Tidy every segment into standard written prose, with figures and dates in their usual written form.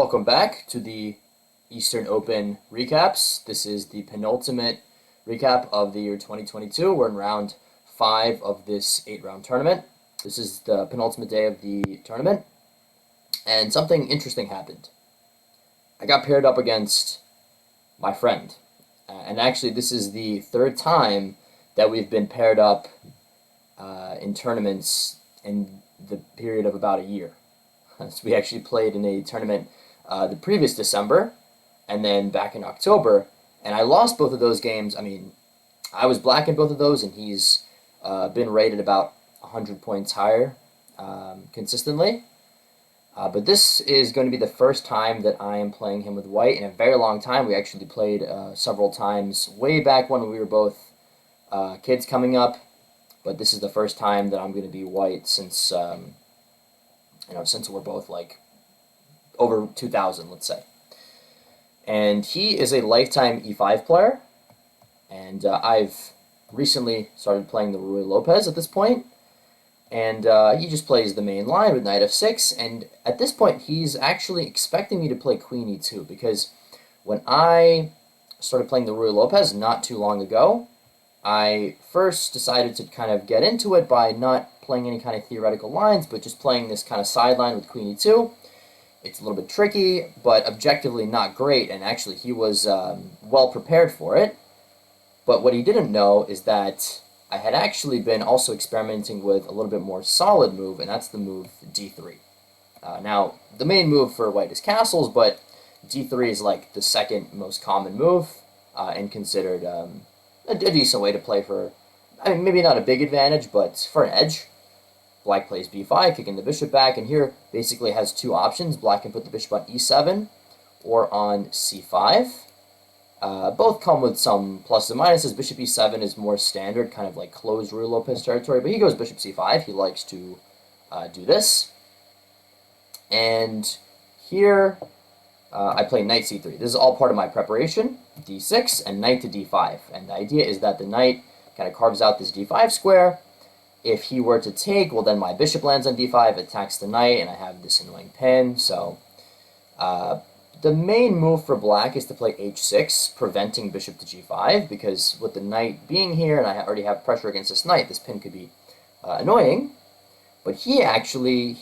welcome back to the Eastern Open recaps. This is the penultimate recap of the year 2022. We're in round 5 of this 8-round tournament. This is the penultimate day of the tournament, and something interesting happened. I got paired up against my friend, and actually this is the third time that we've been paired up in tournaments in the period of about a year. So we actually played in a tournament the previous December, and then back in October, and I lost both of those games. I mean, I was black in both of those, and he's been rated about 100 points higher consistently. But this is going to be the first time that I am playing him with white in a very long time. We actually played several times way back when we were both kids coming up, but this is the first time that I'm going to be white since since we're both like over 2000, let's say. And he is a lifetime E5 player, and I've recently started playing the Ruy Lopez at this point, and he just plays the main line with knight f6, and at this point he's actually expecting me to play queen e2, because when I started playing the Ruy Lopez not too long ago, I first decided to kind of get into it by not playing any kind of theoretical lines, but just playing this kind of sideline with queen e2. It's a little bit tricky, but objectively not great, and actually he was well prepared for it. But what he didn't know is that I had actually been also experimenting with a little bit more solid move, and that's the move d3. Now, the main move for white is castles, but d3 is like the second most common move, and considered a decent way to play for, I mean, maybe not a big advantage, but for an edge. Black plays b5, kicking the bishop back, and here basically has two options. Black can put the bishop on e7 or on c5. Both come with some pluses and minuses. Bishop e7 is more standard, kind of like closed Ruy Lopez territory, but he goes bishop c5. He likes to do this. And here I play knight c3. This is all part of my preparation. d6 and knight to d5. And the idea is that the knight kind of carves out this d5 square. If he were to take, well, then my bishop lands on d5, attacks the knight, and I have this annoying pin. So the main move for black is to play h6, preventing bishop to g5, because with the knight being here, and I already have pressure against this knight, this pin could be annoying. But he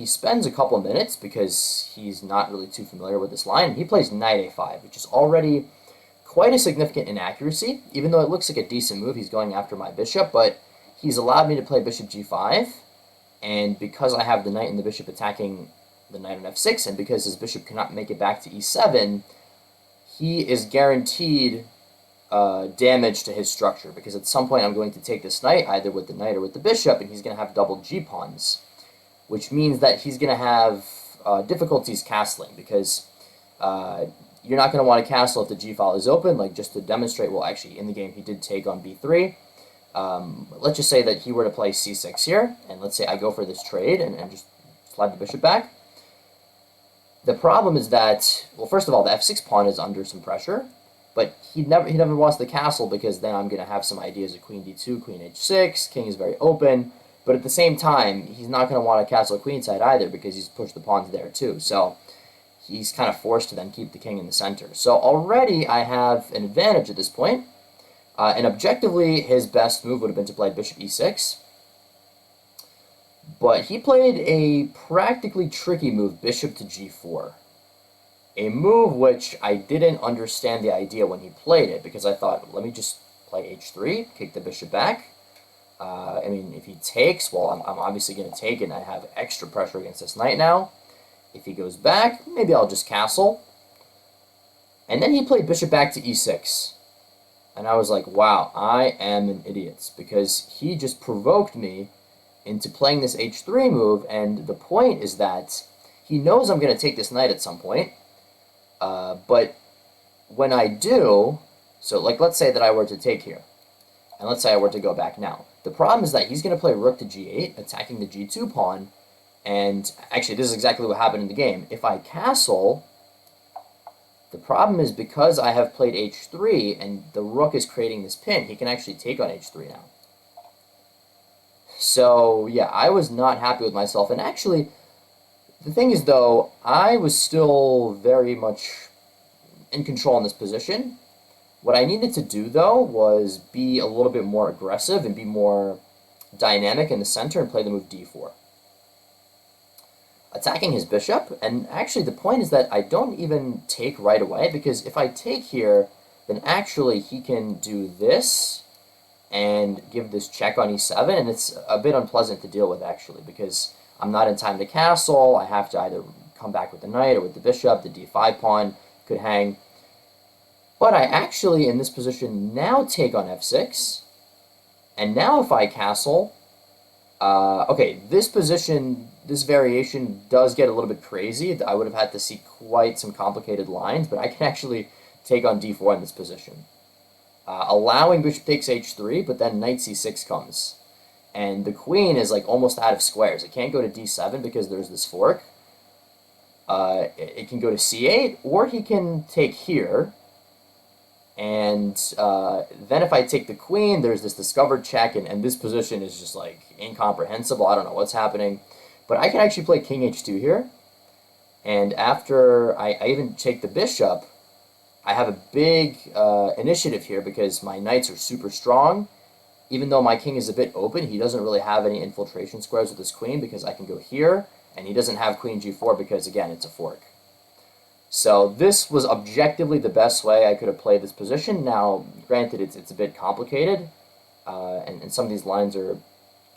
spends a couple minutes, because he's not really too familiar with this line, and he plays knight a5, which is already quite a significant inaccuracy. Even though it looks like a decent move, he's going after my bishop, but he's allowed me to play bishop g5, and because I have the knight and the bishop attacking the knight on f6, and because his bishop cannot make it back to e7, he is guaranteed damage to his structure, because at some point I'm going to take this knight, either with the knight or with the bishop, and he's going to have double g-pawns, which means that he's going to have difficulties castling, because you're not going to want to castle if the g-file is open. Like, just to demonstrate, well, actually, in the game he did take on b3. Let's just say that he were to play c6 here, and let's say I go for this trade and just slide the bishop back. The problem is that, well, first of all, the f6 pawn is under some pressure, but he never wants the castle, because then I'm going to have some ideas of queen d2, queen h6, king is very open, but at the same time, he's not going to want to castle queenside either, because he's pushed the pawns there too, so he's kind of forced to then keep the king in the center. So already I have an advantage at this point. And objectively, his best move would have been to play bishop e6. But he played a practically tricky move, bishop to g4. A move which I didn't understand the idea when he played it, because I thought, let me just play h3, kick the bishop back. I mean, if he takes, well, I'm obviously going to take it, and I have extra pressure against this knight now. If he goes back, maybe I'll just castle. And then he played bishop back to e6. And I was like, wow, I am an idiot, because he just provoked me into playing this h3 move, and the point is that he knows I'm going to take this knight at some point, but when I do, so like let's say that I were to take here, and let's say I were to go back now. The problem is that he's going to play rook to g8, attacking the g2 pawn, and actually this is exactly what happened in the game. If I castle, the problem is, because I have played h3 and the rook is creating this pin, he can actually take on h3 now. So yeah, I was not happy with myself, and actually The thing is, though, I was still very much in control in this position. What I needed to do, though, was be a little bit more aggressive and be more dynamic in the center and play the move d4. Attacking his bishop, and actually the point is that I don't even take right away, because if I take here, then actually he can do this and give this check on e7, and it's a bit unpleasant to deal with, actually, because I'm not in time to castle. I have to either come back with the knight or with the bishop. The d5 pawn could hang. But I actually, in this position, now take on f6, and now if I castle, okay, this position, this variation does get a little bit crazy. I would have had to see quite some complicated lines, but I can actually take on d4 in this position. Allowing bishop takes h3, but then knight c6 comes. And the queen is like almost out of squares. It can't go to d7 because there's this fork. It can go to c8, or he can take here. And then if I take the queen, there's this discovered check, and this position is just like incomprehensible. I don't know what's happening. But I can actually play king h2 here. And after I even take the bishop, I have a big initiative here because my knights are super strong. Even though my king is a bit open, he doesn't really have any infiltration squares with his queen because I can go here, and he doesn't have queen g4 because, again, it's a fork. So this was objectively the best way I could have played this position. Now, granted, it's a bit complicated, and some of these lines are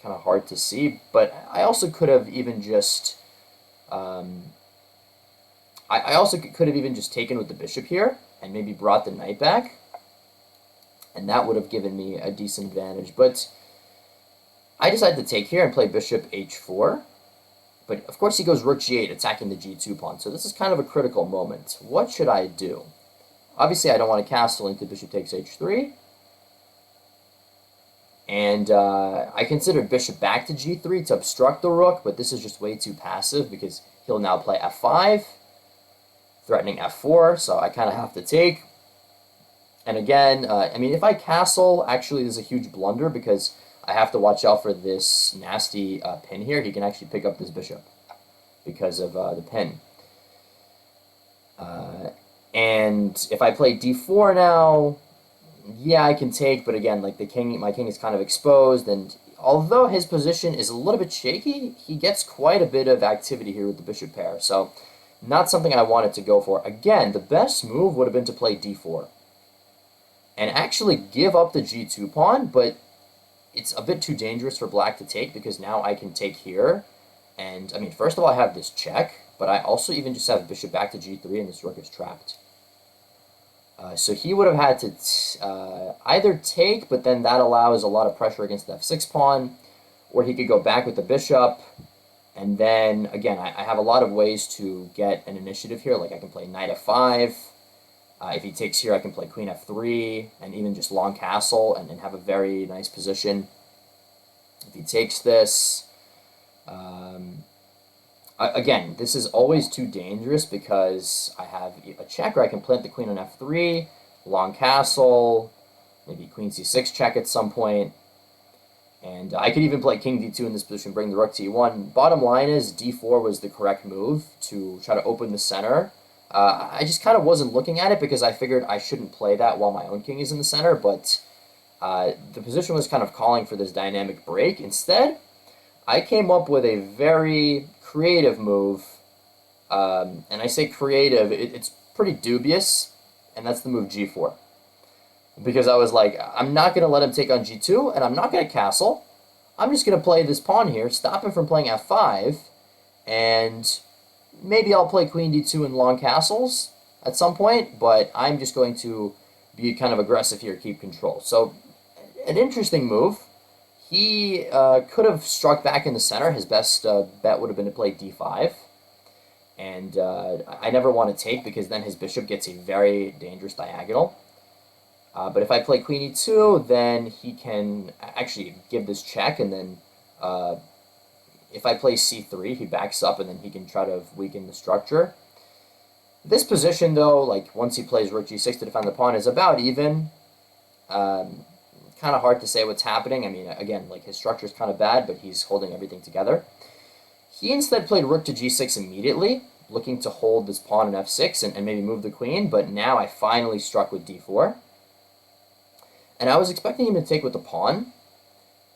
kind of hard to see, but I also could have even just... I also could have even just taken with the bishop here and maybe brought the knight back, and that would have given me a decent advantage. But I decided to take here and play bishop h4. But of course he goes rook g8, attacking the g2 pawn. So this is kind of a critical moment. What should I do? Obviously I don't want to castle into bishop takes h3. And I considered bishop back to g3 to obstruct the rook, but this is just way too passive because he'll now play f5, threatening f4, so I kind of have to take. And again, I mean, if I castle, actually this is a huge blunder because I have to watch out for this nasty pin here. He can actually pick up this bishop because of the pin. And if I play d4 now, yeah, I can take, but again, like my king is kind of exposed, and although his position is a little bit shaky, he gets quite a bit of activity here with the bishop pair. So not something I wanted to go for. Again, the best move would have been to play d4 and actually give up the g2 pawn, but it's a bit too dangerous for black to take because now I can take here. And, I mean, first of all, I have this check, but I also even just have bishop back to g3 and this rook is trapped. So he would have had to either take, but then that allows a lot of pressure against the f6 pawn, or he could go back with the bishop. And then, again, I have a lot of ways to get an initiative here. Like I can play knight f5. If he takes here, I can play queen f3, and even just long castle, and have a very nice position. If he takes this, again, this is always too dangerous because I have a check where I can plant the queen on f3, long castle, maybe queen c6 check at some point. And I could even play king d2 in this position, bring the rook to e1. Bottom line is d4 was the correct move to try to open the center. I just kind of wasn't looking at it because I figured I shouldn't play that while my own king is in the center, but the position was kind of calling for this dynamic break. Instead, I came up with a very creative move, and I say creative, it's pretty dubious, and that's the move g4. Because I was like, I'm not going to let him take on g2, and I'm not going to castle. I'm just going to play this pawn here, stop him from playing f5, and maybe I'll play queen d2 in long castles at some point, but I'm just going to be kind of aggressive here, keep control. So, an interesting move. He could have struck back in the center. His best bet would have been to play d5. And I never want to take because then his bishop gets a very dangerous diagonal. But if I play queen e2, then he can actually give this check, and then if I play c3, he backs up, and then he can try to weaken the structure. This position, though, like once he plays rook g6 to defend the pawn, is about even. Kind of hard to say what's happening. I mean, again, like his structure is kind of bad, but he's holding everything together. He instead played rook to g6 immediately, looking to hold this pawn in f6 and maybe move the queen, but now I finally struck with d4. And I was expecting him to take with the pawn,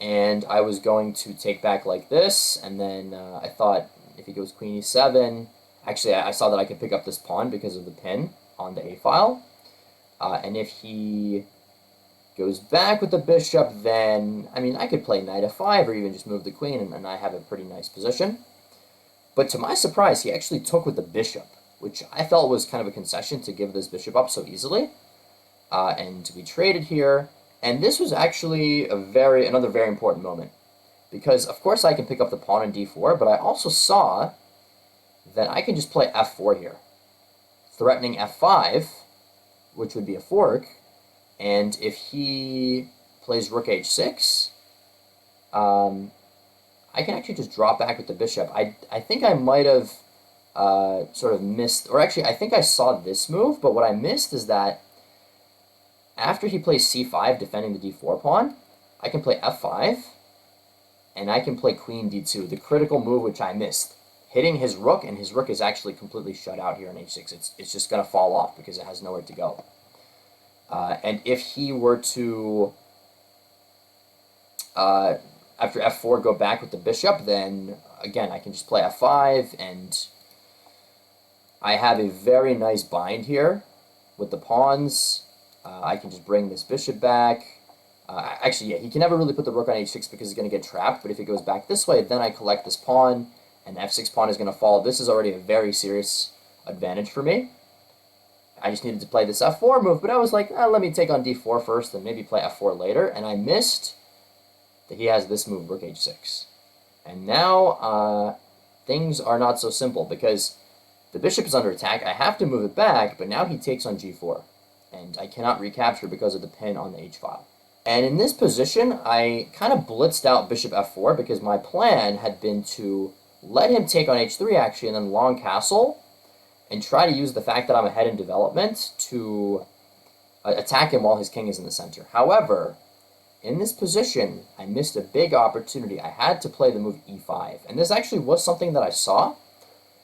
and I was going to take back like this, and then I thought if he goes queen e7, actually I saw that I could pick up this pawn because of the pin on the a file, and if he goes back with the bishop, then, I mean, I could play knight f5 or even just move the queen, and I have a pretty nice position. But to my surprise, he actually took with the bishop, which I felt was kind of a concession to give this bishop up so easily. And we traded here, and this was actually another very important moment, because of course I can pick up the pawn in d4, but I also saw that I can just play f4 here, threatening f5, which would be a fork, and if he plays rook h6, I can actually just drop back with the bishop. I think I might have sort of missed, or actually I think I saw this move, but what I missed is that after he plays c5, defending the d4 pawn, I can play f5, and I can play queen d2, the critical move which I missed, hitting his rook, and his rook is actually completely shut out here on h6. It's just going to fall off because it has nowhere to go. And if he were to, after f4, go back with the bishop, then, again, I can just play f5, and I have a very nice bind here with the pawns. I can just bring this bishop back. Actually, yeah, he can never really put the rook on h6 because he's going to get trapped, but if he goes back this way, then I collect this pawn, and the f6 pawn is going to fall. This is already a very serious advantage for me. I just needed to play this f4 move, but I was like, let me take on d4 first and maybe play f4 later, and I missed that he has this move, rook h6. And now things are not so simple because the bishop is under attack. I have to move it back, but now he takes on g4, and I cannot recapture because of the pin on the h-file. And in this position, I kind of blitzed out bishop f4 because my plan had been to let him take on h3 actually, and then long castle, and try to use the fact that I'm ahead in development to attack him while his king is in the center. However, in this position, I missed a big opportunity. I had to play the move e5, and this actually was something that I saw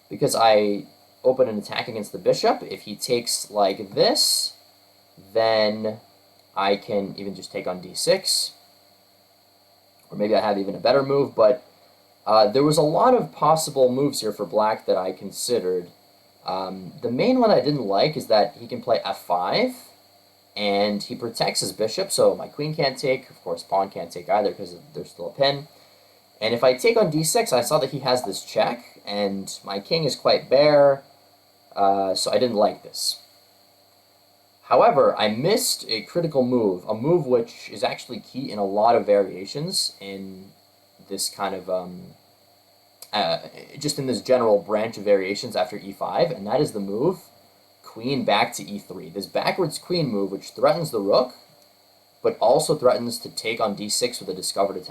because I opened an attack against the bishop. If he takes like this, then I can even just take on d6, or maybe I have even a better move, but there was a lot of possible moves here for black that I considered. The main one I didn't like is that he can play f5, and he protects his bishop, so my queen can't take, of course pawn can't take either because there's still a pin. And if I take on d6, I saw that he has this check, and my king is quite bare, so I didn't like this. However, I missed a critical move, a move which is actually key in a lot of variations in this kind of, just in this general branch of variations after e5, and that is the move queen back to e3. This backwards queen move, which threatens the rook, but also threatens to take on d6 with a discovered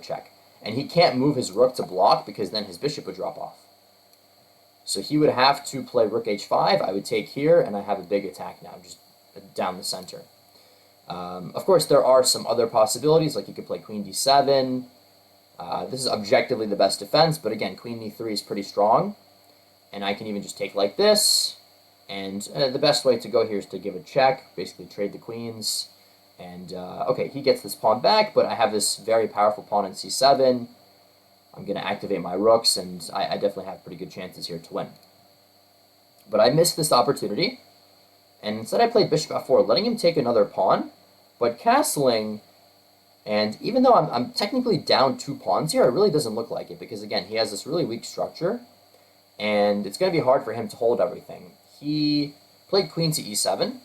check. And he can't move his rook to block because then his bishop would drop off. So he would have to play rook h5, I would take here, and I have a big attack now, just down the center. Of course, there are some other possibilities, like you could play queen d7. This is objectively the best defense, but again, queen e3 is pretty strong. And I can even just take like this, and the best way to go here is to give a check, basically trade the queens. And, okay, he gets this pawn back, but I have this very powerful pawn in c7. I'm going to activate my rooks, and I definitely have pretty good chances here to win. But I missed this opportunity, and instead I played bishop f4, letting him take another pawn, but castling, and even though I'm technically down 2 pawns here, it really doesn't look like it, because again, he has this really weak structure, and it's going to be hard for him to hold everything. He played queen to e7.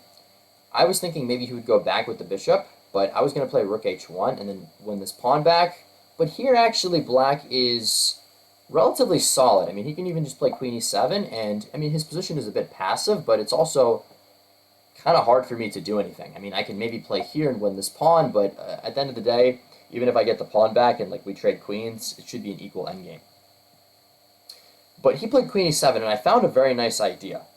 I was thinking maybe he would go back with the bishop, but I was going to play rook h1 and then win this pawn back. But here, actually, black is relatively solid. I mean, he can even just play queen e7, and, I mean, his position is a bit passive, but it's also kind of hard for me to do anything. I mean, I can maybe play here and win this pawn, but at the end of the day, even if I get the pawn back and, like, we trade queens, it should be an equal endgame. But he played queen e7, and I found a very nice idea.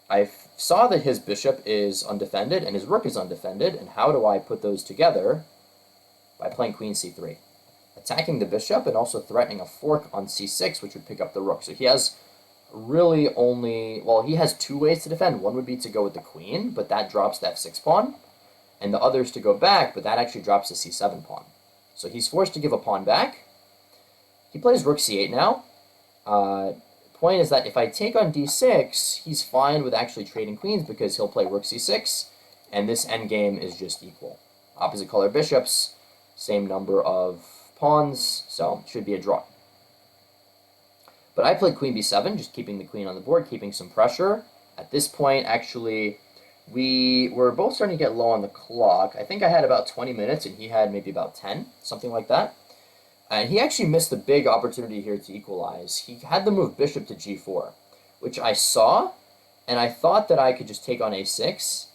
I saw that his bishop is undefended, and his rook is undefended, and how do I put those together? By playing queen c3. attacking the bishop and also threatening a fork on c6, which would pick up the rook. So he has really only, well, he has two ways to defend. One would be to go with the queen, but that drops the f6 pawn, and the other is to go back, but that actually drops the c7 pawn. So he's forced to give a pawn back. He plays rook c8 now. Point is that if I take on d6, he's fine with actually trading queens because he'll play rook c6, and this endgame is just equal. Opposite color bishops, same number of pawns, so it should be a draw. But I played queen b7, just keeping the queen on the board, keeping some pressure. At this point, actually, we were both starting to get low on the clock. I think I had about 20 minutes, and he had maybe about 10, something like that. And he actually missed a big opportunity here to equalize. He had the move bishop to g4, which I saw, and I thought that I could just take on a6,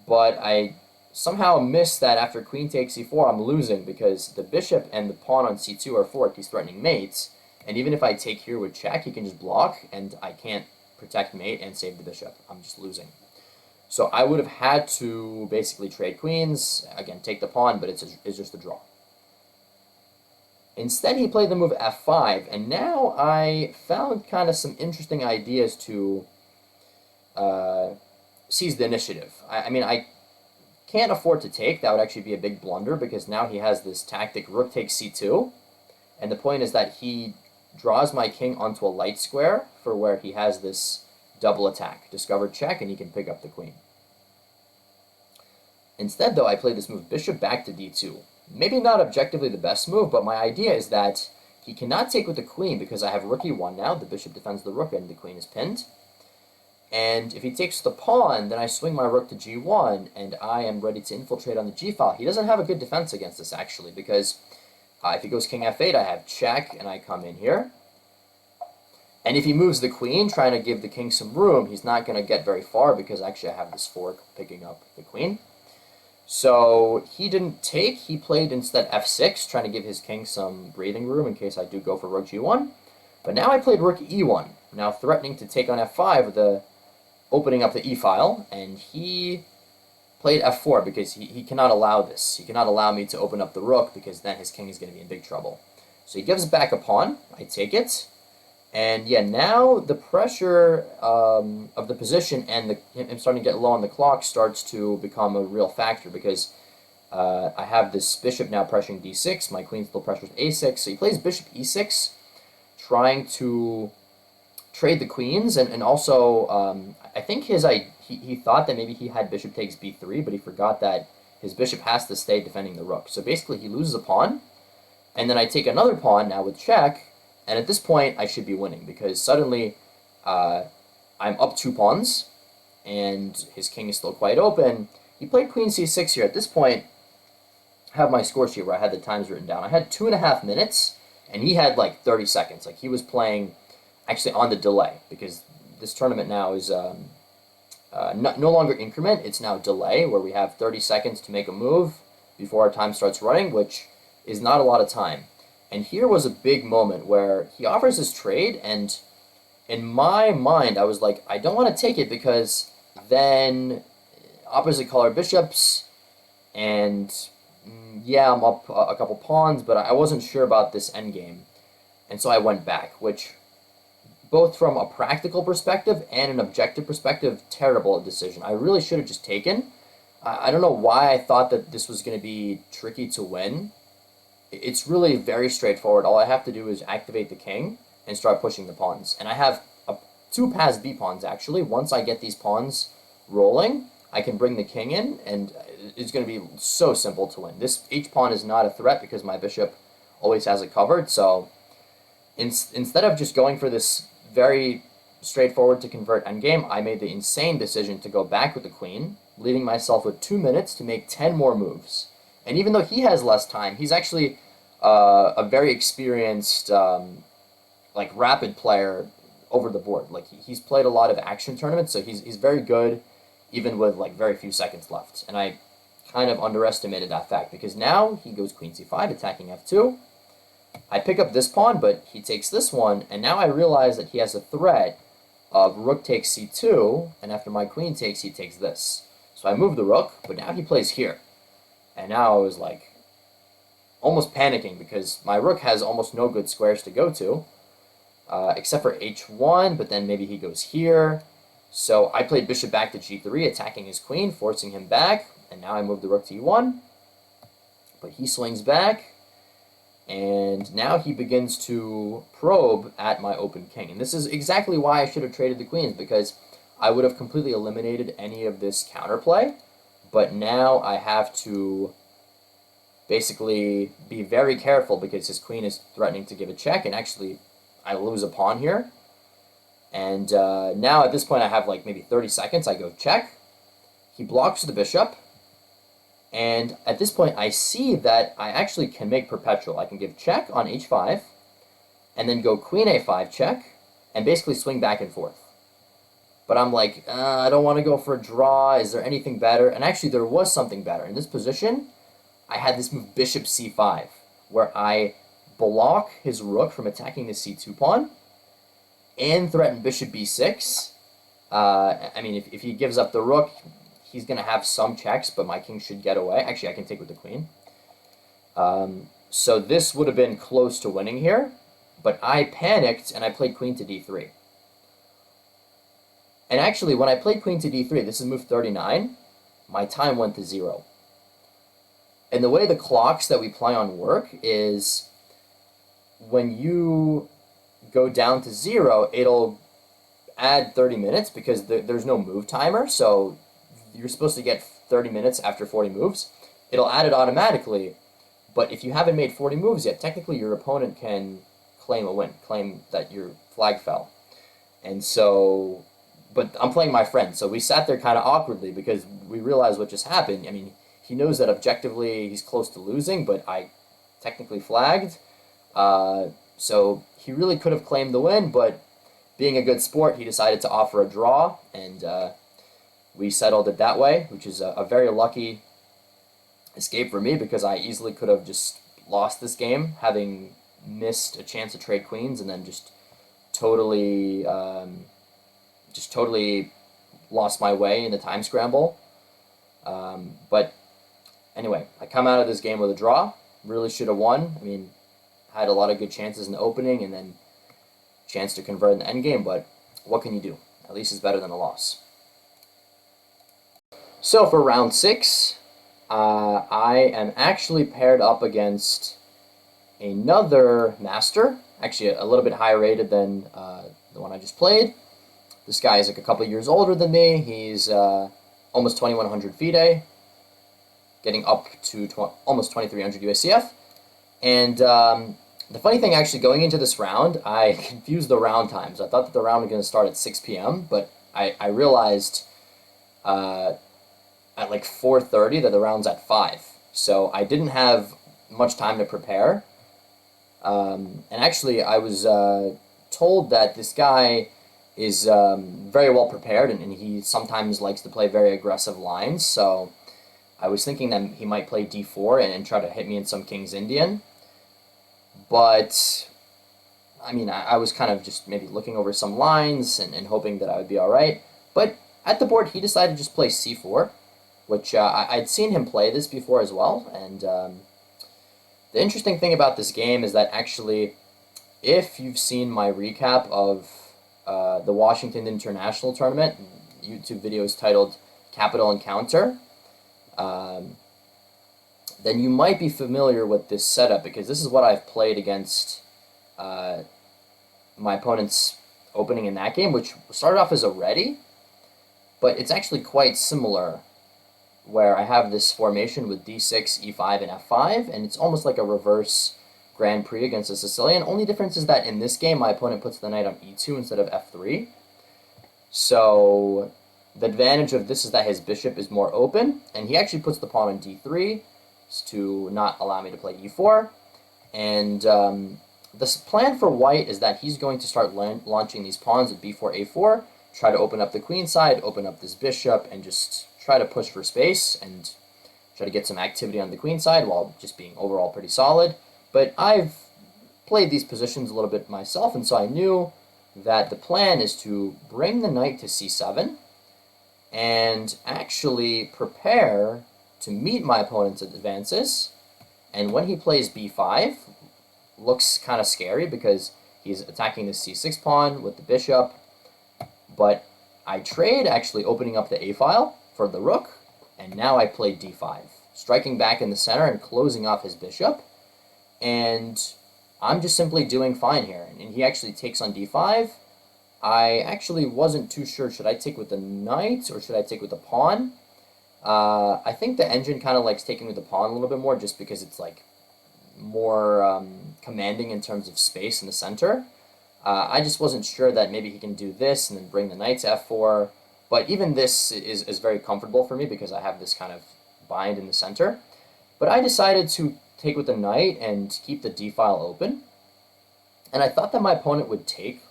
but I somehow missed that after queen takes c4, I'm losing because the bishop and the pawn on c2 are forked. He's threatening mates, and even if I take here with check, he can just block, and I can't protect mate and save the bishop. I'm just losing. So I would have had to basically trade queens, again, take the pawn, but it's just a draw. Instead, he played the move f5, and now I found kind of some interesting ideas to seize the initiative. I mean, I can't afford to take. That would actually be a big blunder because now he has this tactic rook takes c2, and the point is that he draws my king onto a light square for where he has this double attack, discovered check, and he can pick up the queen. Instead, though, I play this move bishop back to d2. Maybe not objectively the best move, but my idea is that he cannot take with the queen because I have rook e1 now. The bishop defends the rook and the queen is pinned. And if he takes the pawn, then I swing my rook to g1 and I am ready to infiltrate on the g-file. He doesn't have a good defense against this actually because if he goes king f8, I have check and I come in here. And if he moves the queen, trying to give the king some room, he's not going to get very far because actually I have this fork picking up the queen. So he didn't take, he played instead f6, trying to give his king some breathing room in case I do go for rook g1. But now I played rook e1, now threatening to take on f5 with the opening up the e-file, and he played f4 because he cannot allow this. He cannot allow me to open up the rook because then his king is going to be in big trouble. So he gives back a pawn, I take it, and yeah, now the pressure of the position and him starting to get low on the clock starts to become a real factor because I have this bishop now pressuring d6, my queen still pressures a6, so he plays bishop e6, trying to trade the queens, and also I think he thought that maybe he had bishop takes b3, but he forgot that his bishop has to stay defending the rook. So basically he loses a pawn, and then I take another pawn now with check, and at this point I should be winning because suddenly I'm up 2 pawns, and his king is still quite open. He played queen c6 here. At this point, I have my score sheet where I had the times written down. I had 2.5 minutes, and he had like 30 seconds. Like he was playing actually on the delay because this tournament now is no longer increment, it's now delay, where we have 30 seconds to make a move before our time starts running, which is not a lot of time. And here was a big moment where he offers this trade, and in my mind, I was like, I don't want to take it because then opposite color bishops, and yeah, I'm up a couple pawns, but I wasn't sure about this endgame. And so I went back, which both from a practical perspective and an objective perspective, terrible decision. I really should have just taken. I don't know why I thought that this was going to be tricky to win. It's really very straightforward. All I have to do is activate the king and start pushing the pawns. And I have 2 passed b pawns, actually. Once I get these pawns rolling, I can bring the king in, and it's going to be so simple to win. This h pawn is not a threat because my bishop always has it covered. So instead of just going for this very straightforward to convert endgame, I made the insane decision to go back with the queen, leaving myself with 2 minutes to make 10 more moves. And even though he has less time, he's actually a very experienced, like rapid player over the board. Like he's played a lot of action tournaments, so he's very good, even with like very few seconds left. And I kind of underestimated that fact because now he goes queen c5, attacking f2. I pick up this pawn, but he takes this one, and now I realize that he has a threat of rook takes c2, and after my queen takes, he takes this. So I move the rook, but now he plays here. And now I was like, almost panicking because my rook has almost no good squares to go to, except for h1, but then maybe he goes here. So I played bishop back to g3, attacking his queen, forcing him back, and now I move the rook to e1. But he swings back, and now he begins to probe at my open king. And this is exactly why I should have traded the queens, because I would have completely eliminated any of this counterplay. But now I have to basically be very careful because his queen is threatening to give a check, and actually I lose a pawn here. And now at this point I have like maybe 30 seconds. I go check. He blocks the bishop. And at this point, I see that I actually can make perpetual. I can give check on h5, and then go queen a5 check, and basically swing back and forth. But I'm like, I don't want to go for a draw. Is there anything better? And actually, there was something better. In this position, I had this move bishop c5, where I block his rook from attacking the c2 pawn, and threaten bishop b6. I mean, if he gives up the rook, he's going to have some checks, but my king should get away. Actually, I can take with the queen. So this would have been close to winning here, but I panicked and I played queen to d3. And actually, when I played queen to d3, this is move 39, my time went to 0. And the way the clocks that we play on work is when you go down to 0, it'll add 30 minutes because there's no move timer, so you're supposed to get 30 minutes after 40 moves. It'll add it automatically, but if you haven't made 40 moves yet, technically your opponent can claim a win, claim that your flag fell. And so, but I'm playing my friend, so we sat there kind of awkwardly because we realized what just happened. I mean, he knows that objectively he's close to losing, but I technically flagged. So he really could have claimed the win, but being a good sport, he decided to offer a draw, and we settled it that way, which is a very lucky escape for me because I easily could have just lost this game, having missed a chance to trade queens, and then just totally lost my way in the time scramble. But anyway, I come out of this game with a draw. Really should have won. I mean, had a lot of good chances in the opening, and then chance to convert in the endgame, but what can you do? At least it's better than a loss. So for round 6, I am actually paired up against another master, actually a little bit higher rated than the one I just played. This guy is like a couple years older than me. He's almost 2,100 FIDE, getting up to almost 2,300 USCF. And the funny thing, actually, going into this round, I confused the round times. I thought that the round was going to start at 6 p.m., but I realized at like 4:30 that the round's at 5. So I didn't have much time to prepare. And actually, I was told that this guy is very well prepared, and he sometimes likes to play very aggressive lines. So I was thinking that he might play d4 and try to hit me in some King's Indian. But, I mean, I was kind of just maybe looking over some lines and hoping that I would be all right. But at the board, he decided to just play c4, which I'd seen him play this before as well. And the interesting thing about this game is that actually, if you've seen my recap of the Washington International Tournament, YouTube videos titled Capital Encounter, then you might be familiar with this setup, because this is what I've played against my opponent's opening in that game, which started off as a ready, but it's actually quite similar, where I have this formation with d6, e5, and f5, and it's almost like a reverse Grand Prix against a Sicilian. Only difference is that in this game, my opponent puts the knight on e2 instead of f3. So the advantage of this is that his bishop is more open, and he actually puts the pawn on d3 to not allow me to play e4. And the plan for white is that he's going to start launching these pawns at b4, a4, try to open up the queen side, open up this bishop, and just try to push for space and try to get some activity on the queen side while just being overall pretty solid. But I've played these positions a little bit myself, and so I knew that the plan is to bring the knight to c7 and actually prepare to meet my opponent's advances And when he plays b5, looks kind of scary because he's attacking the c6 pawn with the bishop, but I trade, actually opening up the a file for the rook, and now I play d5, striking back in the center and closing off his bishop, and I'm just simply doing fine here. And he actually takes on d5. I actually wasn't too sure, should I take with the knight or should I take with the pawn? I think the engine kind of likes taking with the pawn a little bit more just because it's like more commanding in terms of space in the center. I just wasn't sure that maybe he can do this and then bring the knight to f4, but even this is very comfortable for me because I have this kind of bind in the center. But I decided to take with the knight and keep the d file open, and I thought that my opponent would take,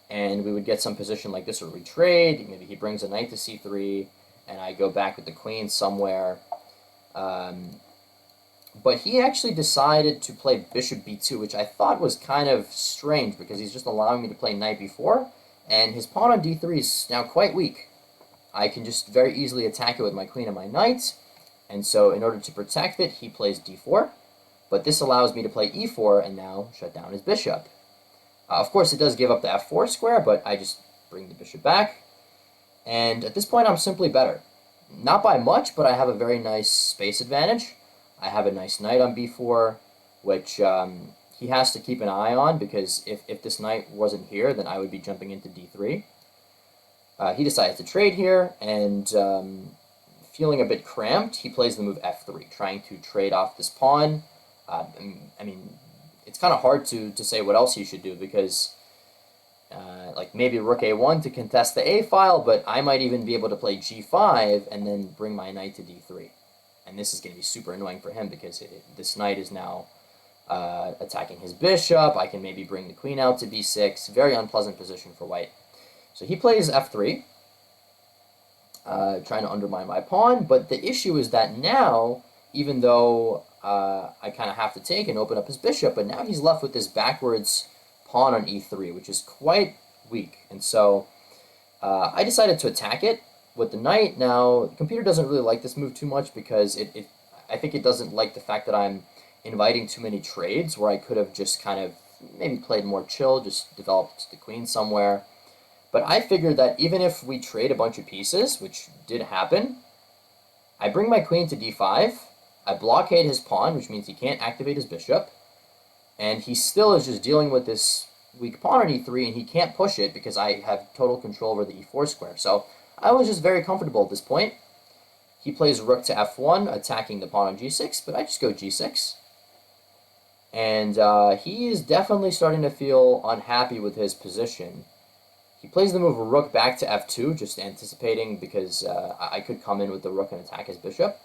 and we would get some position like this where we trade. Maybe he brings a knight to c3, and I go back with the queen somewhere. But he actually decided to play bishop b2, which I thought was kind of strange because he's just allowing me to play knight b4, and his pawn on d3 is now quite weak. I can just very easily attack it with my queen and my knight, and so in order to protect it, he plays d4, but this allows me to play e4 and now shut down his bishop. Of course, it does give up the f4 square, but I just bring the bishop back, and at this point I'm simply better. Not by much, but I have a very nice space advantage. I have a nice knight on b4, which he has to keep an eye on, because if this knight wasn't here, then I would be jumping into d3. He decides to trade here, and feeling a bit cramped, he plays the move f3, trying to trade off this pawn. I mean, it's kind of hard to say what else he should do, because like maybe rook a1 to contest the a file, but I might even be able to play g5 and then bring my knight to d3. And this is going to be super annoying for him because this knight is now attacking his bishop. I can maybe bring the queen out to b6. Very unpleasant position for white. So he plays f3, trying to undermine my pawn. But the issue is that now, even though I kind of have to take and open up his bishop, but now he's left with this backwards pawn on e3, which is quite weak. And so I decided to attack it with the knight. Now, the computer doesn't really like this move too much because I think it doesn't like the fact that I'm inviting too many trades where I could have just kind of maybe played more chill, just developed the queen somewhere. But I figured that even if we trade a bunch of pieces, which did happen, I bring my queen to d5, I blockade his pawn, which means he can't activate his bishop, and he still is just dealing with this weak pawn on e3, and he can't push it because I have total control over the e4 square. So I was just very comfortable at this point. He plays rook to f1, attacking the pawn on g6, but I just go g6. And he is definitely starting to feel unhappy with his position. He plays the move rook back to f2, just anticipating because I could come in with the rook and attack his bishop.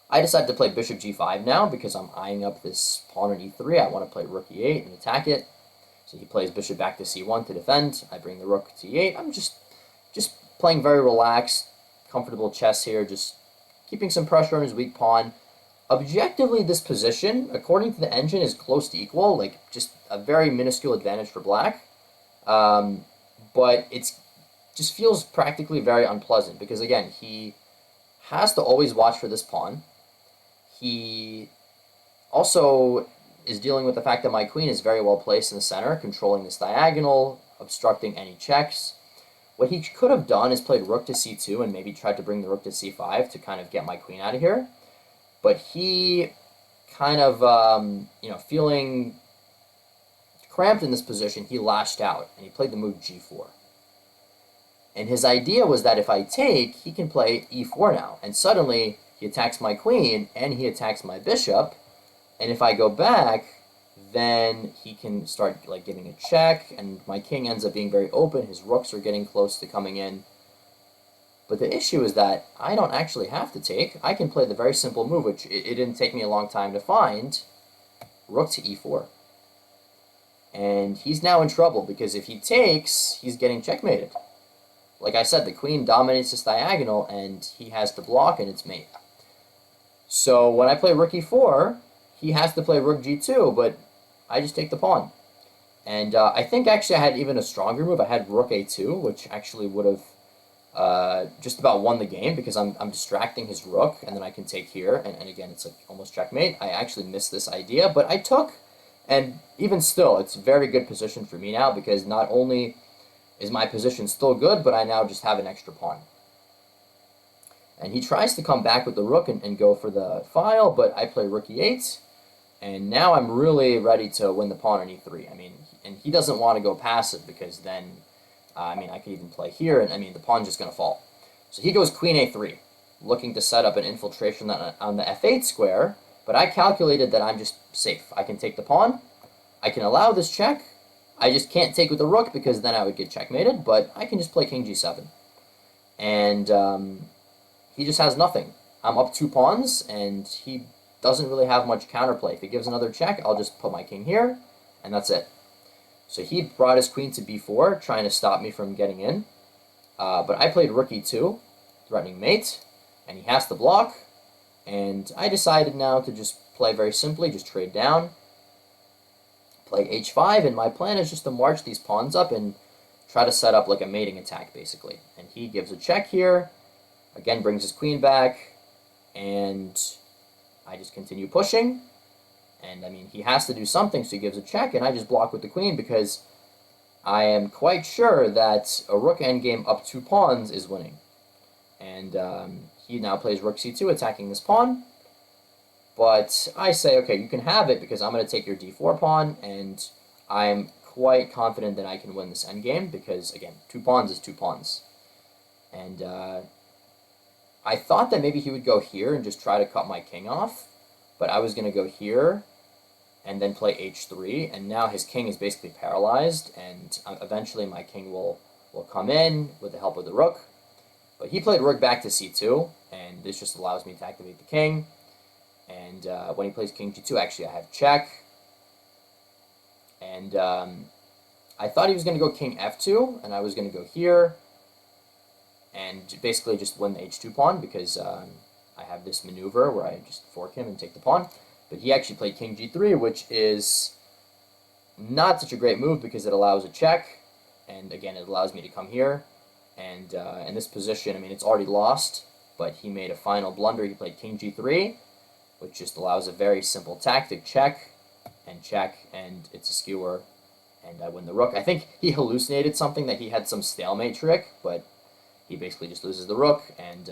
I decide to play bishop g5 now because I'm eyeing up this pawn on e3. I want to play rook e8 and attack it. So he plays bishop back to c1 to defend. I bring the rook to e8. I'm just playing very relaxed, comfortable chess here, just keeping some pressure on his weak pawn. Objectively, this position, according to the engine, is close to equal, like just a very minuscule advantage for black. But it just feels practically very unpleasant because, again, he has to always watch for this pawn. He also is dealing with the fact that my queen is very well placed in the center, controlling this diagonal, obstructing any checks. What he could have done is played rook to c2 and maybe tried to bring the rook to c5 to kind of get my queen out of here. But he kind of, feeling cramped in this position, he lashed out and he played the move g4. And his idea was that if I take, he can play e4 now. And suddenly, he attacks my queen and he attacks my bishop. And if I go back, then he can start like giving a check, and my king ends up being very open. His rooks are getting close to coming in. But the issue is that I don't actually have to take. I can play the very simple move, which it didn't take me a long time to find, rook to e4. And he's now in trouble, because if he takes, he's getting checkmated. Like I said, the queen dominates this diagonal, and he has to block, and it's mate. So when I play rook e4, he has to play rook g2, but I just take the pawn. And I think actually I had even a stronger move. I had rook a2, which actually would have just about won the game because I'm distracting his rook, and then I can take here, and again, it's like almost checkmate. I actually missed this idea, but I took, and even still, it's a very good position for me now because not only is my position still good, but I now just have an extra pawn. And he tries to come back with the rook and go for the file, but I play rook e8, and now I'm really ready to win the pawn on e3. I mean, and he doesn't want to go passive because then, I mean, I could even play here, and I mean, the pawn's just going to fall. So he goes queen a3, looking to set up an infiltration on the f8 square, but I calculated that I'm just safe. I can take the pawn, I can allow this check, I just can't take with the rook because then I would get checkmated, but I can just play king g7. And he just has nothing. I'm up 2 pawns, and he doesn't really have much counterplay. If he gives another check, I'll just put my king here, and that's it. So he brought his queen to b4, trying to stop me from getting in. But I played rook e2, threatening mate, and he has to block. And I decided now to just play very simply, just trade down, play h5, and my plan is just to march these pawns up and try to set up like a mating attack, basically. And he gives a check here, again brings his queen back, and I just continue pushing. And, I mean, he has to do something, so he gives a check, and I just block with the queen because I am quite sure that a rook endgame up 2 pawns is winning. And he now plays rook c2, attacking this pawn. But I say, okay, you can have it because I'm going to take your d4 pawn, and I'm quite confident that I can win this endgame because, again, 2 pawns is 2 pawns. And I thought that maybe he would go here and just try to cut my king off, but I was going to go here and then play h3, and now his king is basically paralyzed, and eventually my king will come in with the help of the rook. But he played rook back to c2, and this just allows me to activate the king. And when he plays king g2, actually I have check. And I thought he was going to go king f2, and I was going to go here, and basically just win the h2 pawn because I have this maneuver where I just fork him and take the pawn. But he actually played king g3, which is not such a great move because it allows a check, and again, it allows me to come here. And in this position, I mean, it's already lost, but he made a final blunder. He played king g3, which just allows a very simple tactic, check, and it's a skewer, and I win the rook. I think he hallucinated something, that he had some stalemate trick, but he basically just loses the rook, and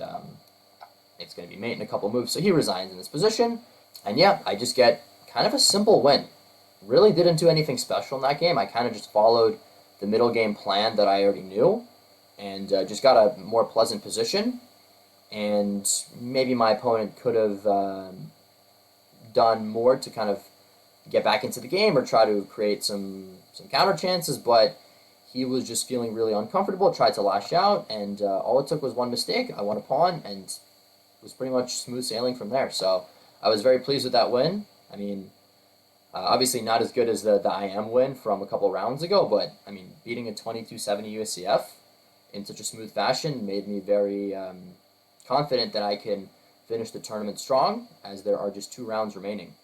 it's going to be mate in a couple moves, so he resigns in this position. And yeah, I just get kind of a simple win. Really didn't do anything special in that game. I kind of just followed the middle game plan that I already knew, and just got a more pleasant position. And maybe my opponent could have done more to kind of get back into the game or try to create some counter chances, but he was just feeling really uncomfortable, tried to lash out, and all it took was one mistake. I won a pawn, and it was pretty much smooth sailing from there. So I was very pleased with that win. I mean, obviously not as good as the IM win from a couple rounds ago, but I mean, beating a 2270 USCF in such a smooth fashion made me very confident that I can finish the tournament strong, as there are just 2 rounds remaining.